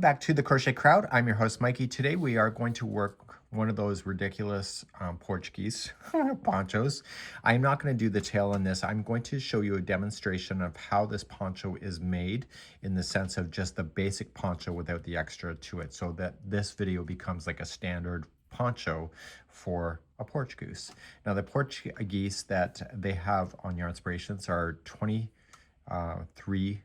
Back to the Crochet Crowd. I'm your host, Mikey. Today we are going to work one of those ridiculous Porch Goose ponchos. I'm not going to do the tail on this. I'm going to show you a demonstration of how this poncho is made in the sense of just the basic poncho without the extra to it, so that this video becomes like a standard poncho for a Porch Goose. Now the Porch Geese that they have on Yarnspirations are 23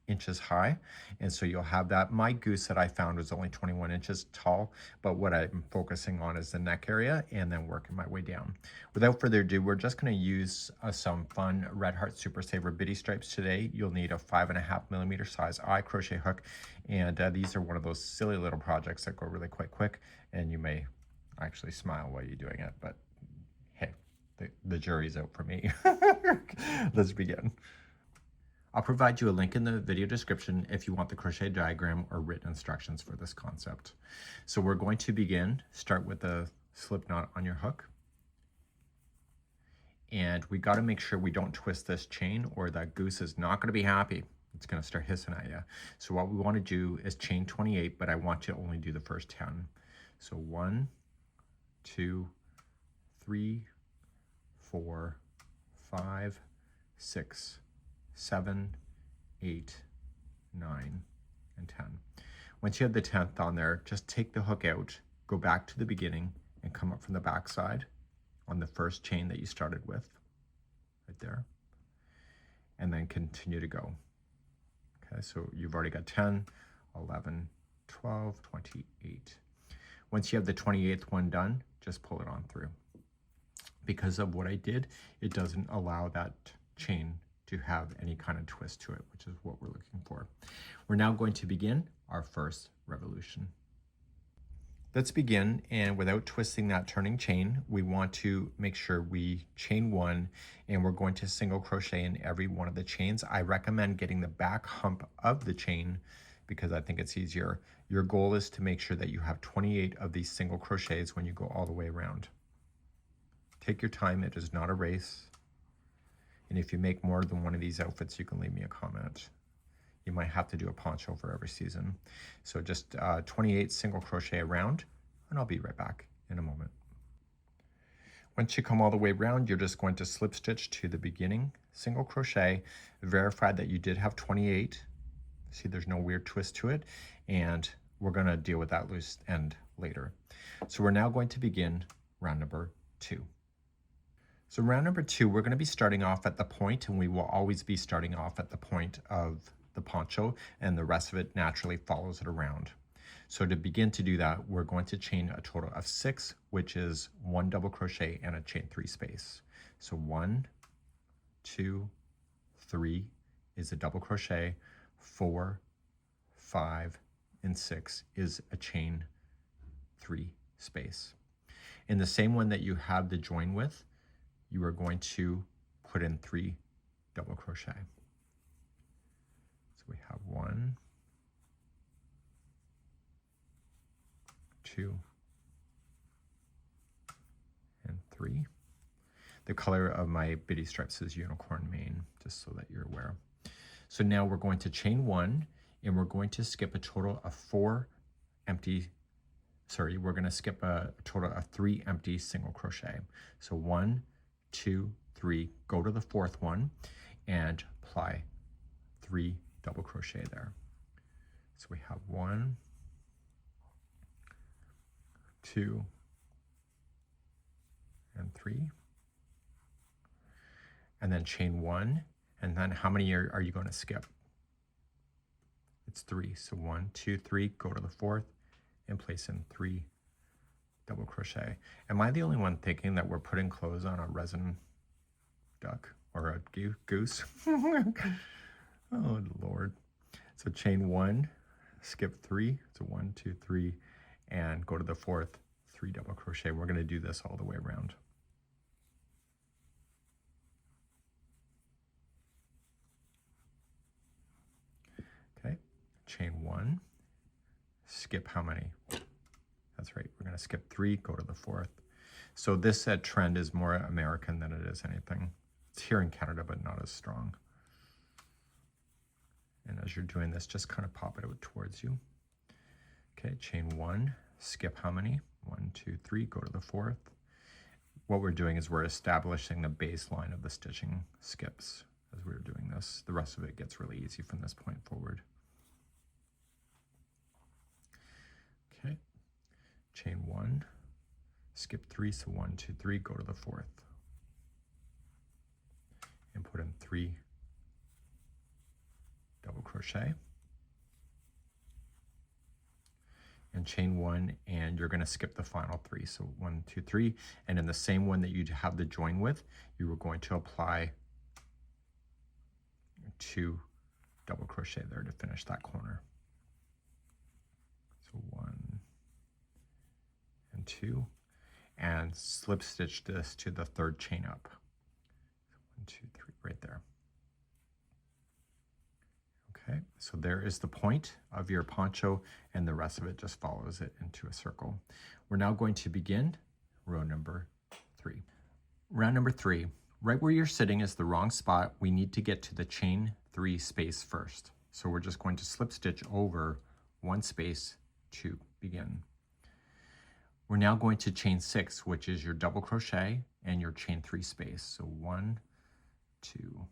inches high, and so you'll have that. My goose that I found was only 21 inches tall, but what I'm focusing on is the neck area and then working my way down. Without further ado, we're just going to use some fun Red Heart Super Saver bitty stripes today. You'll need a 5.5mm size eye crochet hook, and these are one of those silly little projects that go really quite quick, and you may actually smile while you're doing it, but hey, the jury's out for me. Let's begin. I'll provide you a link in the video description if you want the crochet diagram or written instructions for this concept. So we're going to begin, start with a slip knot on your hook. And we got to make sure we don't twist this chain or that goose is not going to be happy. It's going to start hissing at you. So what we want to do is chain 28, but I want you to only do the first 10. So 1, 2, 3, 4, 5, 6, 7, 8, 9, and 10. Once you have the 10th on there, just take the hook out, go back to the beginning, and come up from the back side on the first chain that you started with, right there, and then continue to go. Okay, so you've already got 10, 11, 12, 28. Once you have the 28th one done, just pull it on through. Because of what I did, it doesn't allow that chain to have any kind of twist to it, which is what we're looking for. We're now going to begin our first revolution. Let's begin, and without twisting that turning chain, we want to make sure we chain 1, and we're going to single crochet in every one of the chains. I recommend getting the back hump of the chain because I think it's easier. Your goal is to make sure that you have 28 of these single crochets when you go all the way around. Take your time, it is not a race. And if you make more than one of these outfits, you can leave me a comment. You might have to do a poncho for every season. So just 28 single crochet around, and I'll be right back in a moment. Once you come all the way around, you're just going to slip stitch to the beginning, single crochet, verify that you did have 28. See, there's no weird twist to it, and we're gonna deal with that loose end later. So we're now going to begin round number 2. So round number 2, we're going to be starting off at the point, and we will always be starting off at the point of the poncho, and the rest of it naturally follows it around. So to begin to do that, we're going to chain a total of 6, which is 1 double crochet and a chain 3 space. So 1, 2, 3 is a double crochet, 4, 5, and 6 is a chain 3 space. In the same one that you have the join with, you are going to put in 3 double crochet. So we have 1, 2, and 3. The color of my bitty stripes is unicorn mane, just so that you're aware. So now we're going to chain 1, and we're going to skip a total of 4 empty, sorry, we're going to skip a total of 3 empty single crochet. So 1, 2, 3, go to the 4th one and apply 3 double crochet there. So we have 1, 2, and 3, and then chain 1, and then how many are you going to skip? It's 3. So 1, 2, 3, go to the 4th and place in 3 double crochet. Am I the only one thinking that we're putting clothes on a resin duck or a goose? Oh Lord. So chain 1, skip 3, so 1, 2, 3, and go to the 4th, 3 double crochet. We're going to do this all the way around. Okay, chain 1, skip how many? That's right, we're going to skip 3, go to the 4th. So this trend is more American than it is anything. It's here in Canada, but not as strong. And as you're doing this, just kind of pop it out towards you. Okay, chain 1, skip how many? 1, 2, 3, go to the 4th. What we're doing is we're establishing the baseline of the stitching skips as we're doing this. The rest of it gets really easy from this point forward. Okay, chain 1, skip 3, so 1, 2, 3, go to the 4th. And put in 3 double crochet. And chain 1, and you're going to skip the final 3. So 1, 2, 3, and in the same one that you have the join with, you are going to apply 2 double crochet there to finish that corner. So 1 and 2, and slip stitch this to the 3rd chain up. So 1, 2, 3, right there. Okay, so there is the point of your poncho, and the rest of it just follows it into a circle. We're now going to begin row number 3. Round number 3, right where you're sitting is the wrong spot. We need to get to the chain 3 space first. So we're just going to slip stitch over 1 space to begin. We're now going to chain 6, which is your double crochet and your chain 3 space. So 1, 2,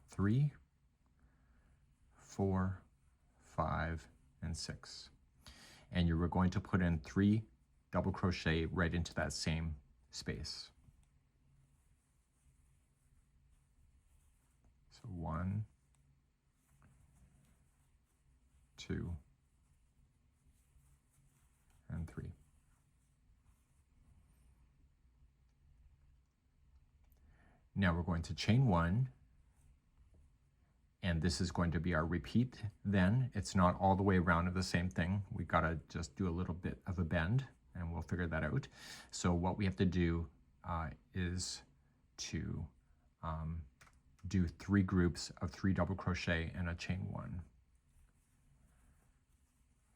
3, 4, 5, and 6. And you were going to put in 3 double crochet right into that same space. So 1, 2, and 3. Now we're going to chain 1. And this is going to be our repeat then. It's not all the way around of the same thing. We gotta just do a little bit of a bend, and we'll figure that out. So what we have to do is to do 3 groups of 3 double crochet and a chain 1.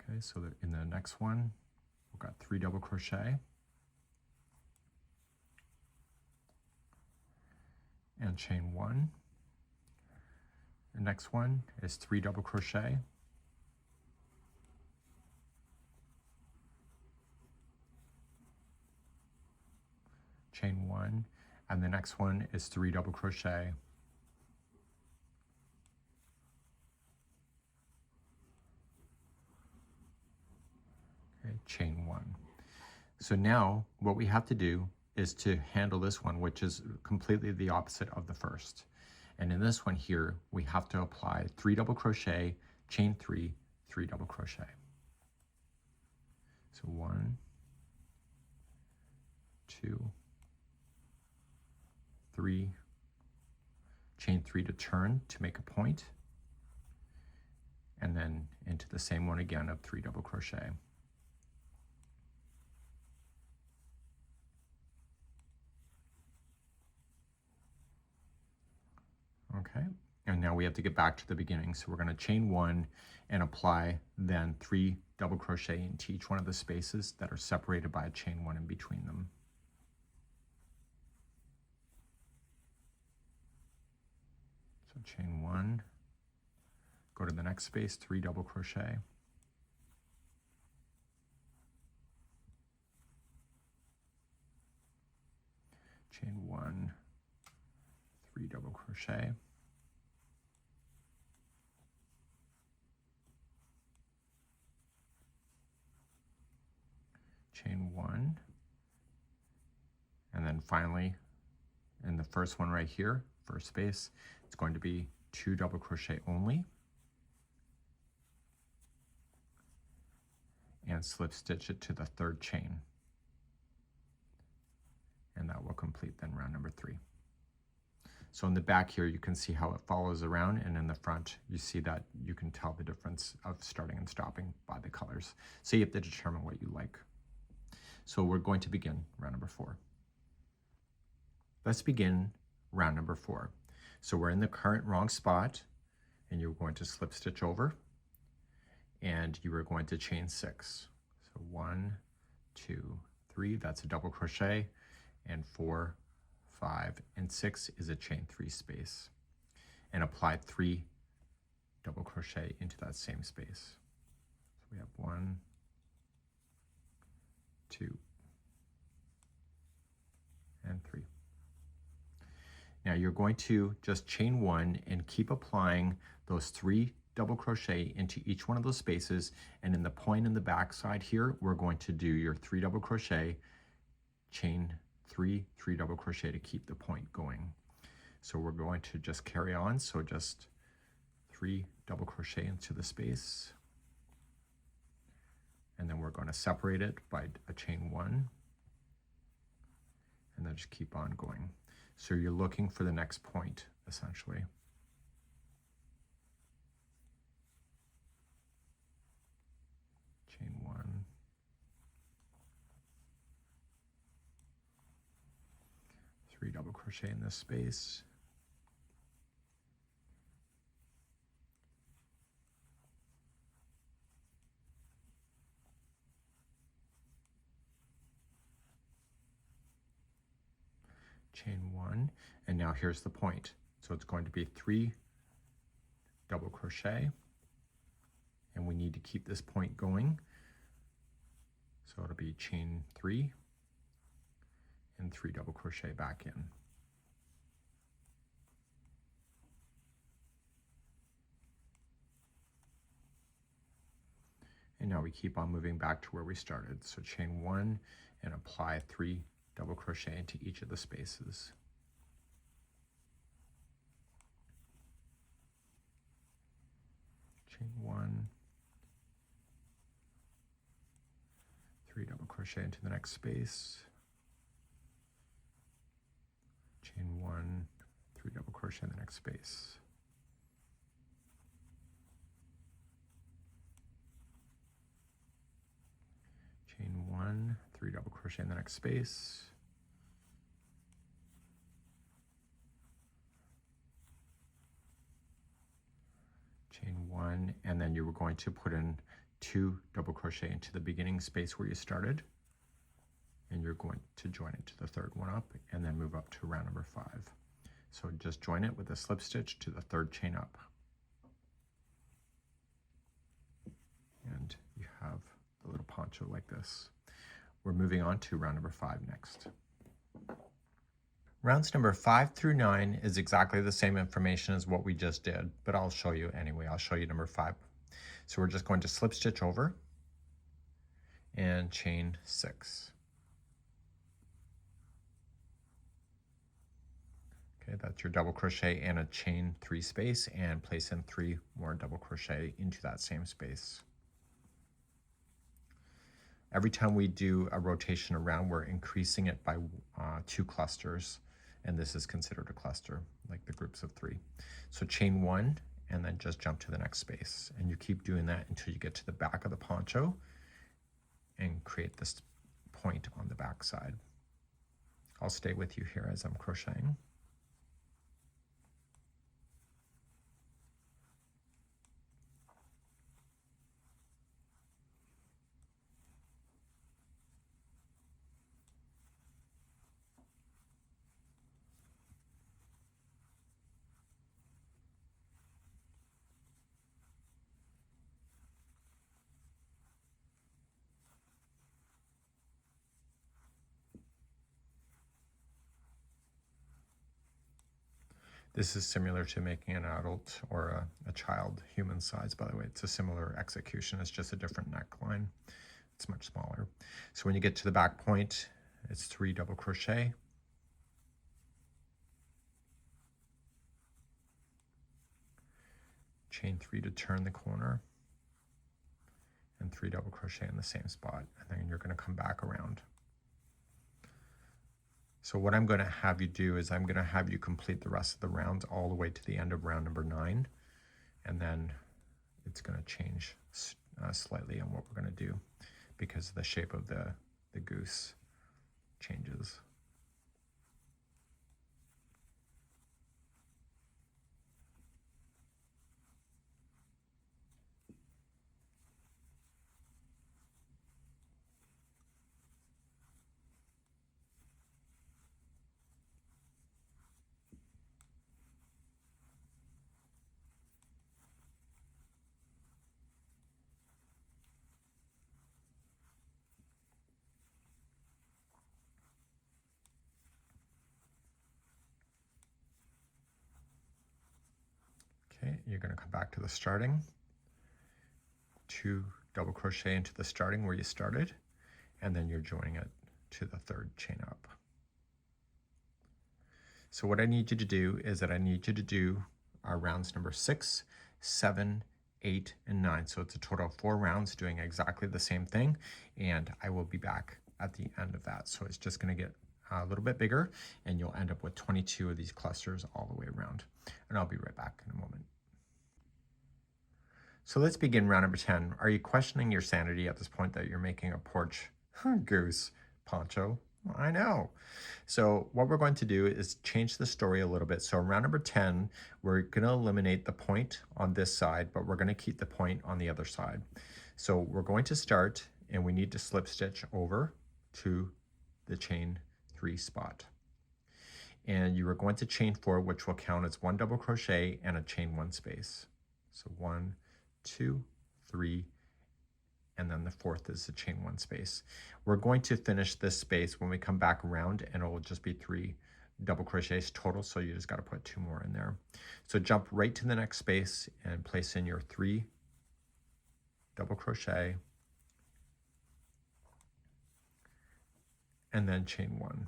Okay, so that in the next one, we've got 3 double crochet and chain 1. The next one is 3 double crochet, chain 1, and the next one is 3 double crochet, okay, chain 1. So now what we have to do is to handle this one, which is completely the opposite of the first. And in this one here, we have to apply 3 double crochet, chain 3, 3 double crochet. So 1, 2, 3, chain 3 to turn to make a point, and then into the same one again of 3 double crochet. Okay, and now we have to get back to the beginning. So we're going to chain 1 and apply then 3 double crochet into each one of the spaces that are separated by a chain 1 in between them. So chain 1, go to the next space, 3 double crochet, chain 1, 3 double crochet, chain 1, and then finally in the first one right here, first space, it's going to be 2 double crochet only, and slip stitch it to the 3rd chain, and that will complete then round number 3. So in the back here, you can see how it follows around, and in the front, you see that you can tell the difference of starting and stopping by the colors. So you have to determine what you like. So we're going to begin round number 4. Let's begin round number 4. So we're in the current wrong spot, and you're going to slip stitch over, and you are going to chain 6. So 1, 2, 3, that's a double crochet, and 4, 5, and 6 is a chain 3 space, and apply 3 double crochet into that same space. So we have 1, 2, and 3. Now you're going to just chain 1 and keep applying those 3 double crochet into each one of those spaces, and in the point in the back side here, we're going to do your 3 double crochet, chain 3, 3 double crochet to keep the point going. So we're going to just carry on, so just 3 double crochet into the space, and then we're going to separate it by a chain 1, and then just keep on going. So you're looking for the next point, essentially. Chain 1, three double crochet in this space, chain 1, and now here's the point. So it's going to be 3 double crochet, and we need to keep this point going. So it'll be chain 3 and 3 double crochet back in. And now we keep on moving back to where we started. So chain 1 and apply 3 double crochet into each of the spaces. Chain 1, 3 double crochet into the next space. Chain 1, 3 double crochet in the next space. Chain 1, 3 double crochet in the next space. Chain 1, and then you were going to put in 2 double crochet into the beginning space where you started, and you're going to join it to the third one up and then move up to round number 5. So just join it with a slip stitch to the third chain up, and you have the little poncho like this. We're moving on to round number 5 next. Rounds number 5 through 9 is exactly the same information as what we just did, but I'll show you anyway. I'll show you number 5. So we're just going to slip stitch over and chain 6. Okay, that's your double crochet and a chain 3 space, and place in 3 more double crochet into that same space. Every time we do a rotation around, we're increasing it by 2 clusters, and this is considered a cluster, like the groups of 3. So chain 1 and then just jump to the next space, and you keep doing that until you get to the back of the poncho and create this point on the back side. I'll stay with you here as I'm crocheting. This is similar to making an adult or a child human size, by the way. It's a similar execution, it's just a different neckline. It's much smaller. So when you get to the back point, it's 3 double crochet. Chain 3 to turn the corner, and 3 double crochet in the same spot, and then you're going to come back around. So what I'm going to have you do is I'm going to have you complete the rest of the rounds all the way to the end of round number 9, and then it's going to change slightly on what we're going to do because the shape of the goose changes. Okay, you're going to come back to the starting, 2 double crochet into the starting where you started, and then you're joining it to the 3rd chain up. So what I need you to do is that I need you to do our rounds number 6, 7, 8, and 9. So it's a total of 4 rounds doing exactly the same thing, and I will be back at the end of that. So it's just going to get a little bit bigger, and you'll end up with 22 of these clusters all the way around. And I'll be right back in a moment. So let's begin round number 10. Are you questioning your sanity at this point that you're making a porch goose poncho? I know. So what we're going to do is change the story a little bit. So round number 10, we're going to eliminate the point on this side, but we're going to keep the point on the other side. So we're going to start, and we need to slip stitch over to the chain 3 spot. And you are going to chain 4, which will count as 1 double crochet and a chain 1 space. So 1, 2, 3, and then the 4th is the chain 1 space. We're going to finish this space when we come back around, and it will just be 3 double crochets total, so you just got to put 2 more in there. So jump right to the next space and place in your 3 double crochet, and then chain 1,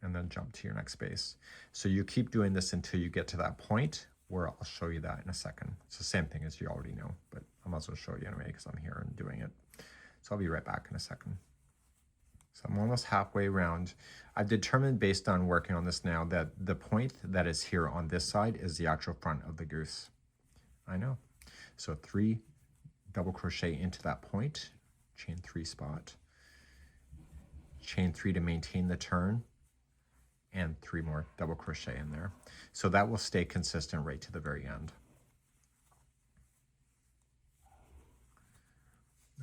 and then jump to your next space. So you keep doing this until you get to that point where I'll show you that in a second. It's the same thing as you already know, but I might as well show you anyway because I'm here and doing it. So I'll be right back in a second. So I'm almost halfway around. I've determined based on working on this now that the point that is here on this side is the actual front of the goose. I know. So 3 double crochet into that point, chain 3 spot, chain 3 to maintain the turn, and 3 more double crochet in there. So that will stay consistent right to the very end.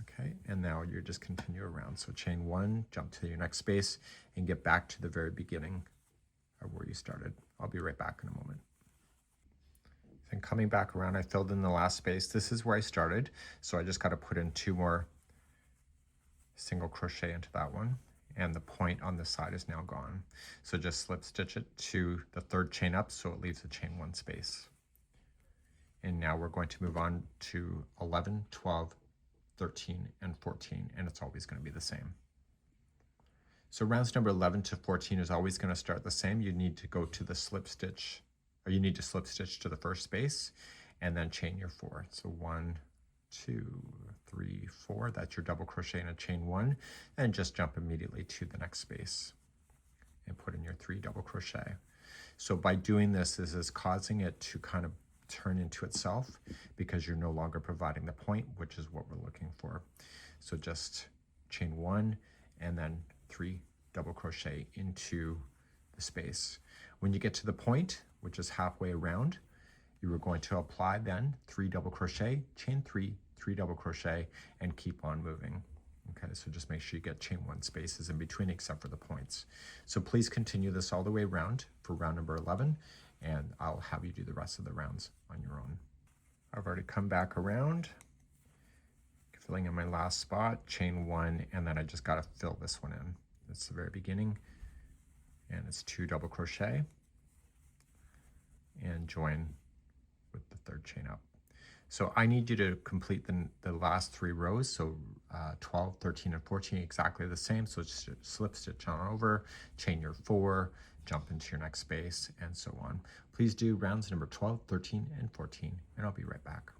Okay, and now you just continue around. So chain 1, jump to your next space, and get back to the very beginning of where you started. I'll be right back in a moment. And coming back around, I filled in the last space. This is where I started, so I just got to put in 2 more single crochet into that one, and the point on this side is now gone. So just slip stitch it to the 3rd chain up so it leaves a chain 1 space. And now we're going to move on to 11, 12, 13, and 14, and it's always going to be the same. So rounds number 11 to 14 is always going to start the same. You need to go to the slip stitch, or you need to slip stitch to the 1st space and then chain your 4. So 1, 2, 3, 4, that's your double crochet and a chain 1, and just jump immediately to the next space and put in your 3 double crochet. So by doing this, this is causing it to kind of turn into itself because you're no longer providing the point, which is what we're looking for. So just chain 1 and then 3 double crochet into the space. When you get to the point, which is halfway around, you are going to apply then 3 double crochet, chain 3, 3 double crochet, and keep on moving. Okay, so just make sure you get chain 1 spaces in between except for the points. So please continue this all the way around for round number 11, and I'll have you do the rest of the rounds on your own. I've already come back around, filling in my last spot, chain 1, and then I just got to fill this one in. It's the very beginning, and it's 2 double crochet, and join with the 3rd chain up. So I need you to complete the last 3 rows, so 12, 13, and 14 exactly the same. So just slip stitch on over, chain your 4, jump into your next space, and so on. Please do rounds number 12, 13, and 14, and I'll be right back.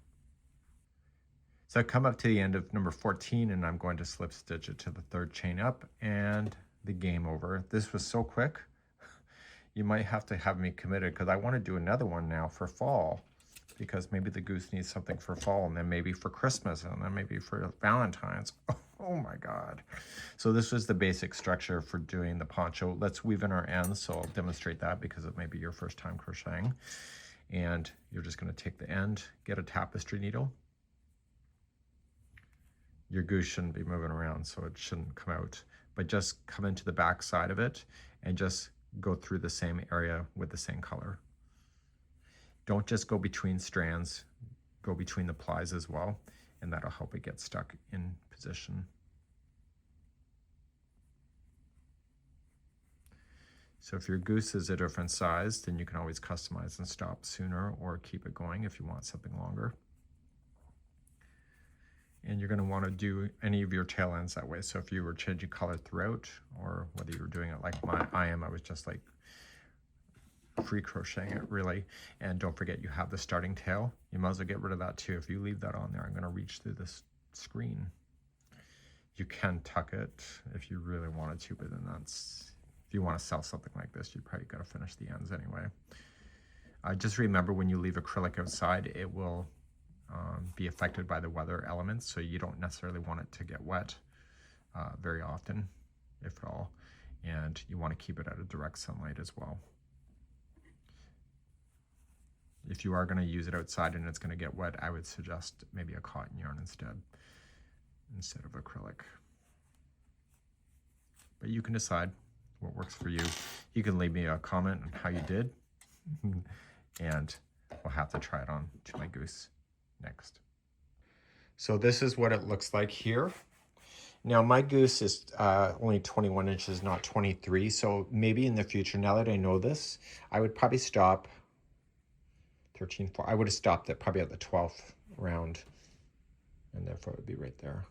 So I come up to the end of number 14, and I'm going to slip stitch it to the 3rd chain up, and the game over. This was so quick. You might have to have me committed because I want to do another one now for fall, because maybe the goose needs something for fall, and then maybe for Christmas, and then maybe for Valentine's. Oh my God. So this was the basic structure for doing the poncho. Let's weave in our ends, so I'll demonstrate that because it may be your first time crocheting. And you're just going to take the end, get a tapestry needle. Your goose shouldn't be moving around, so it shouldn't come out, but just come into the back side of it and just go through the same area with the same color. Don't just go between strands, go between the plies as well, and that'll help it get stuck in position. So if your goose is a different size, then you can always customize and stop sooner or keep it going if you want something longer. And you're going to want to do any of your tail ends that way. So if you were changing color throughout, or whether you were doing it like I was just like free crocheting it really. And don't forget you have the starting tail. You might as well get rid of that too. If you leave that on there, I'm going to reach through this screen. You can tuck it if you really wanted to, but then that's, if you want to sell something like this, you probably got to finish the ends anyway. Just remember, when you leave acrylic outside, it will be affected by the weather elements, so you don't necessarily want it to get wet very often, if at all, and you want to keep it out of direct sunlight as well. If you are going to use it outside and it's going to get wet, I would suggest maybe a cotton yarn instead of acrylic. But you can decide what works for you. You can leave me a comment on how you did, and we'll have to try it on to my goose next. So this is what it looks like here. Now my goose is only 21 inches, not 23. So maybe in the future, now that I know this, I would probably stop 13, 4. I would have stopped it probably at the 12th round, and therefore it would be right there.